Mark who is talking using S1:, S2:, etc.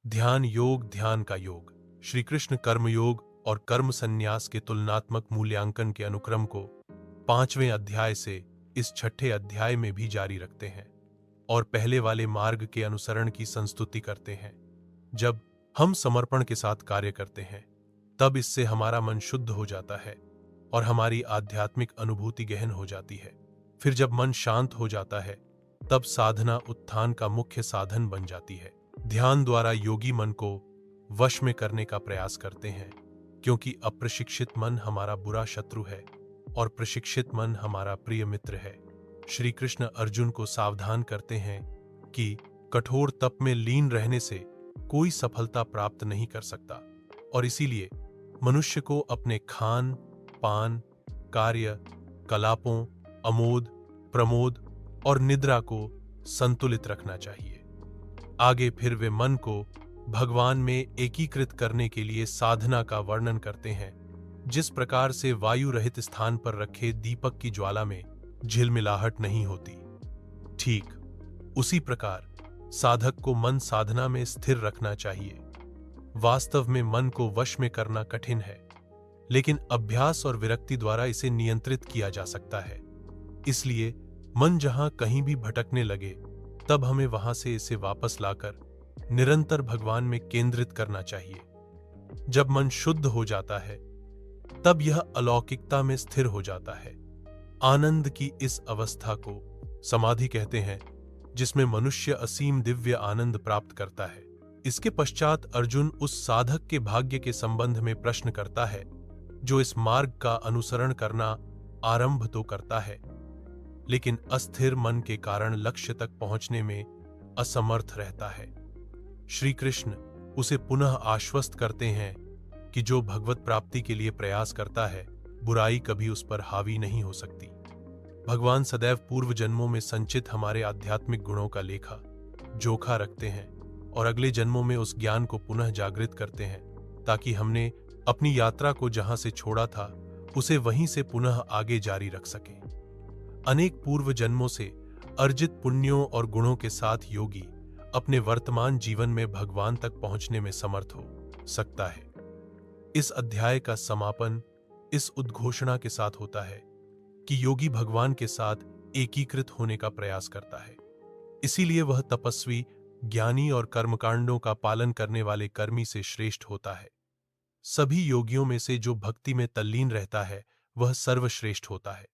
S1: ध्यान योग, ध्यान का योग। श्री कृष्ण कर्म योग और कर्म संन्यास के तुलनात्मक मूल्यांकन के अनुक्रम को 5वें अध्याय से इस छठे अध्याय में भी जारी रखते हैं और पहले वाले मार्ग के अनुसरण की संस्तुति करते हैं। जब हम समर्पण के साथ कार्य करते हैं तब इससे हमारा मन शुद्ध हो जाता है और हमारी आध्यात्मिक अनुभूति गहन हो जाती है। फिर जब मन शांत हो जाता है तब साधना उत्थान का मुख्य साधन बन जाती है। ध्यान द्वारा योगी मन को वश में करने का प्रयास करते हैं, क्योंकि अप्रशिक्षित मन हमारा बुरा शत्रु है और प्रशिक्षित मन हमारा प्रिय मित्र है। श्री कृष्ण अर्जुन को सावधान करते हैं कि कठोर तप में लीन रहने से कोई सफलता प्राप्त नहीं कर सकता और इसीलिए मनुष्य को अपने खान पान, कार्य, कलापों, अमोद, प्रमोद और निद्रा को संतुलित रखना चाहिए। आगे फिर वे मन को भगवान में एकीकृत करने के लिए साधना का वर्णन करते हैं। जिस प्रकार से वायु रहित स्थान पर रखे दीपक की ज्वाला में झिलमिलाहट नहीं होती, ठीक उसी प्रकार साधक को मन साधना में स्थिर रखना चाहिए। वास्तव में मन को वश में करना कठिन है, लेकिन अभ्यास और विरक्ति द्वारा इसे नियंत्रित किया जा सकता है। इसलिए मन जहां कहीं भी भटकने लगे तब हमें वहां से इसे वापस लाकर निरंतर भगवान में केंद्रित करना चाहिए। जब मन शुद्ध हो जाता है तब यह अलौकिकता में स्थिर हो जाता है। आनंद की इस अवस्था को समाधि कहते हैं, जिसमें मनुष्य असीम दिव्य आनंद प्राप्त करता है। इसके पश्चात अर्जुन उस साधक के भाग्य के संबंध में प्रश्न करता है जो इस मार्ग का अनुसरण करना आरंभ तो करता है, लेकिन अस्थिर मन के कारण लक्ष्य तक पहुंचने में असमर्थ रहता है। श्री कृष्ण उसे पुनः आश्वस्त करते हैं कि जो भगवत प्राप्ति के लिए प्रयास करता है, बुराई कभी उस पर हावी नहीं हो सकती। भगवान सदैव पूर्व जन्मों में संचित हमारे आध्यात्मिक गुणों का लेखा जोखा रखते हैं और अगले जन्मों में उस ज्ञान को पुनः जागृत करते हैं, ताकि हमने अपनी यात्रा को जहां से छोड़ा था उसे वहीं से पुनः आगे जारी रख सकें। अनेक पूर्व जन्मों से अर्जित पुण्यों और गुणों के साथ योगी अपने वर्तमान जीवन में भगवान तक पहुंचने में समर्थ हो सकता है। इस अध्याय का समापन इस उद्घोषणा के साथ होता है कि योगी भगवान के साथ एकीकृत होने का प्रयास करता है। इसीलिए वह तपस्वी, ज्ञानी और कर्मकांडों का पालन करने वाले कर्मी से श्रेष्ठ होता है। सभी योगियों में से जो भक्ति में तल्लीन रहता है वह सर्वश्रेष्ठ होता है।